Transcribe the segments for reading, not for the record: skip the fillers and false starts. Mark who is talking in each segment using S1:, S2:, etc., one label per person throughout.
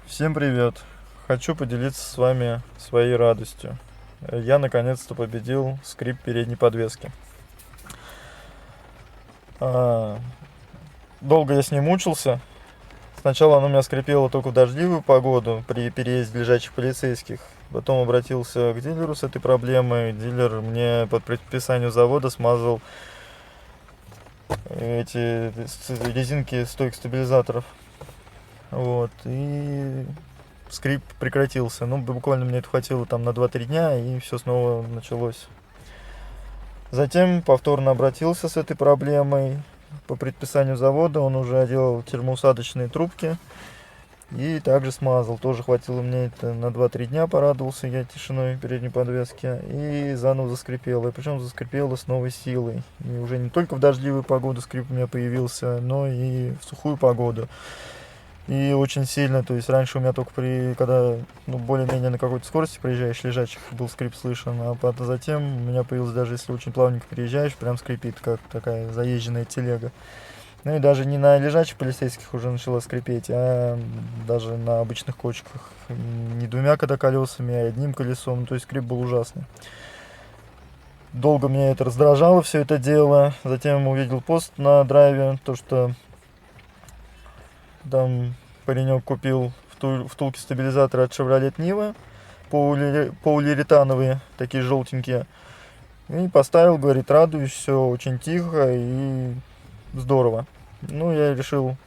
S1: Всем привет! Хочу поделиться с вами своей радостью. Я наконец-то победил скрип передней подвески. А, Долго я с ней мучился. Сначала она у меня скрипела только в дождливую погоду при переезде лежачих полицейских. Потом обратился к дилеру с этой проблемой. Дилер мне по предписанию завода смазал эти резинки стойок стабилизаторов. Вот. И скрип прекратился. Ну, буквально мне это хватило там на 2-3 дня, и все снова началось. Затем повторно обратился с этой проблемой. По предписанию завода он уже делал термоусадочные трубки и также смазал. Тоже хватило мне это на 2-3 дня, порадовался я тишиной передней подвески. И заново заскрипело. И причем заскрипело с новой силой. И уже не только в дождливую погоду скрип у меня появился, но и в сухую погоду. И очень сильно, то есть раньше у меня только когда более-менее на какой-то скорости проезжаешь, лежачих, был скрип слышен, а затем у меня появилось, даже если очень плавненько приезжаешь, прям скрипит, как такая заезженная телега. Ну и даже не на лежачих полицейских уже начала скрипеть, а даже на обычных кочках. Не двумя колесами, а одним колесом, то есть скрип был ужасный. Долго меня это раздражало, все это дело. Затем увидел пост на драйве, то что там паренек купил втулки стабилизатора от Chevrolet Niva, полиуретановые, такие желтенькие. И поставил, говорит, радуюсь, все очень тихо и здорово. Ну, я решил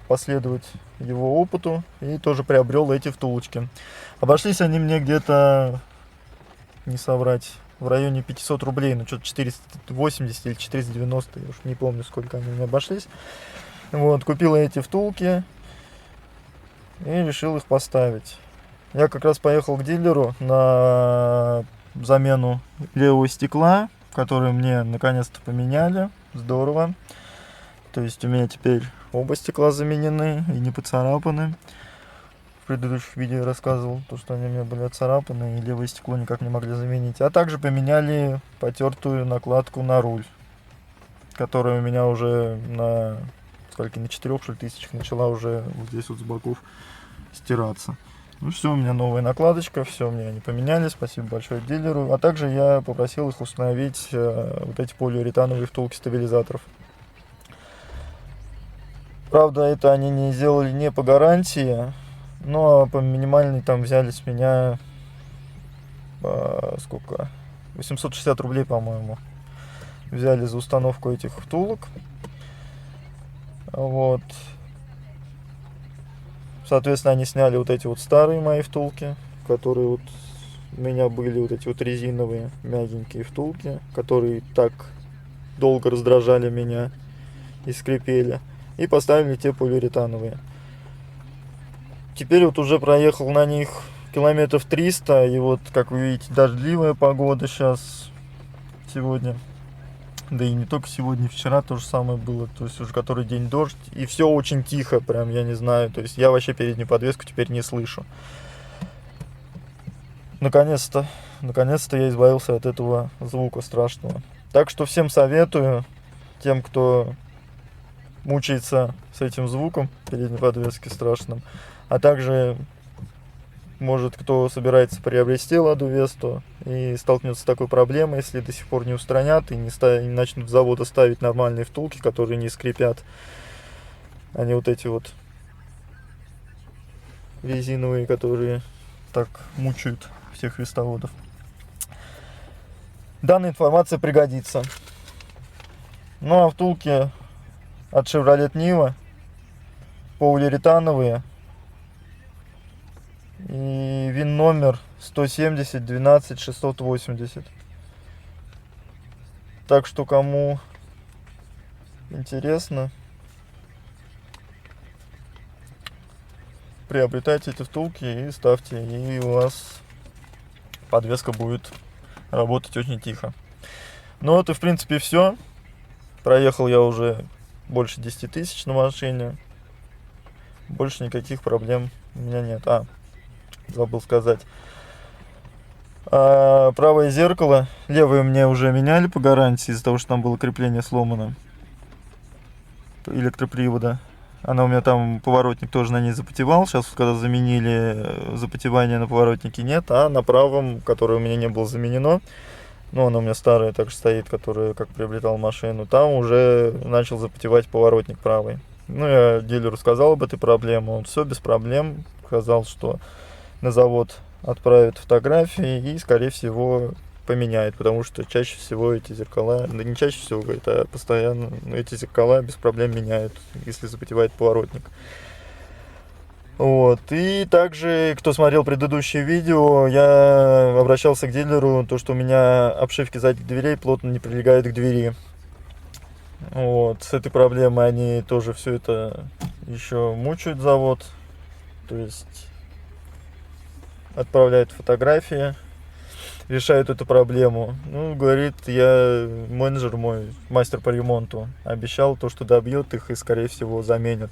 S1: последовать его опыту и тоже приобрел эти втулочки. Обошлись они мне где-то, не соврать, в районе 500 рублей, ну что-то 480 или 490, я уж не помню, сколько они мне обошлись. Вот, купил эти втулки и решил их поставить. Я как раз поехал к дилеру на замену левого стекла, которое мне наконец-то поменяли. Здорово. То есть у меня теперь оба стекла заменены и не поцарапаны. В предыдущих видео я рассказывал, что они у меня были отцарапаны и левое стекло никак не могли заменить. А также поменяли потертую накладку на руль, которая у меня уже на 4 тысячах начала уже вот здесь вот с боков стираться. Ну все, у меня новая накладочка, все, мне они поменяли, спасибо большое дилеру. А также я попросил их установить вот эти полиуретановые втулки стабилизаторов. Правда, это они не сделали не по гарантии, но по минимальной там взяли с меня сколько? 860 рублей, по-моему. Взяли за установку этих втулок. Вот. Соответственно, они сняли вот эти вот старые мои втулки, которые вот у меня были, вот эти вот резиновые мягенькие втулки, которые так долго раздражали меня и скрипели. И поставили те полиуретановые. Теперь вот уже проехал на них километров 300, и вот, как вы видите, дождливая погода сейчас, сегодня. Да и не только сегодня, вчера то же самое было, то есть уже который день дождь, и все очень тихо, прям, я не знаю, то есть я вообще переднюю подвеску теперь не слышу. Наконец-то я избавился от этого звука страшного. Так что всем советую, тем, кто мучается с этим звуком передней подвески страшным, а также, может, кто собирается приобрести Ладу Весту и столкнется с такой проблемой, если до сих пор не устранят и не начнут с завода ставить нормальные втулки, которые не скрипят, а не вот эти вот резиновые, которые так мучают всех вестоводов. Данная информация пригодится. Ну а втулки от Chevrolet Niva полиуретановые и ВИН номер 170 12 680. Так что кому интересно, приобретайте эти втулки и ставьте, и у вас подвеска будет работать очень тихо. Ну вот и в принципе все. Проехал я уже больше 10 тысяч на машине. Больше никаких проблем у меня нет. Забыл сказать. Правое зеркало, левое мне уже меняли по гарантии из-за того, что там было крепление сломано электропривода. Она у меня там, поворотник тоже на ней запотевал. Сейчас, когда заменили, запотевания на поворотнике нет. А на правом, которое у меня не было заменено, ну, она у меня старая также стоит, которая, как приобретал машину, там уже начал запотевать поворотник правый. Ну, я дилеру сказал об этой проблеме, он все без проблем. Сказал, что на завод отправят фотографии и, скорее всего, поменяет, потому что чаще всего эти зеркала, да не чаще всего, говорит, а постоянно эти зеркала без проблем меняют, если запотевает поворотник. Вот. И также, кто смотрел предыдущее видео, я обращался к дилеру, то, что у меня обшивки задних дверей плотно не прилегают к двери. Вот. С этой проблемой они тоже все это еще мучают завод. То есть отправляют фотографии, решают эту проблему. Ну, говорит, я, менеджер мой, мастер по ремонту, обещал то, что добьет их и, скорее всего, заменят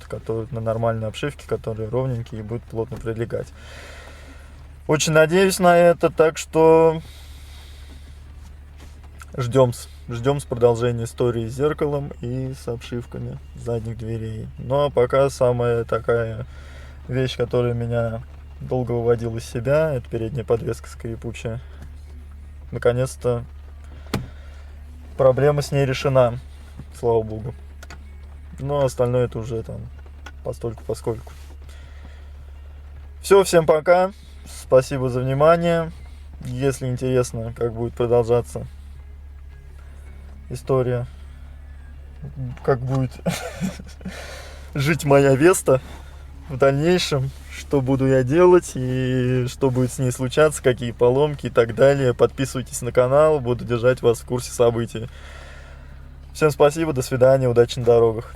S1: на нормальные обшивки, которые ровненькие и будут плотно прилегать. Очень надеюсь на это, так что ждем продолжения истории с зеркалом и с обшивками задних дверей. Ну, а пока самая такая вещь, которая меня долго выводила из себя, это передняя подвеска скрипучая. Наконец-то проблема с ней решена, слава богу. Но остальное это уже там постольку-поскольку. Все, всем пока. Спасибо за внимание. Если интересно, как будет продолжаться история, как будет жить моя Веста в дальнейшем, что буду я делать и что будет с ней случаться, какие поломки и так далее. Подписывайтесь на канал, буду держать вас в курсе событий. Всем спасибо, до свидания, удачи на дорогах.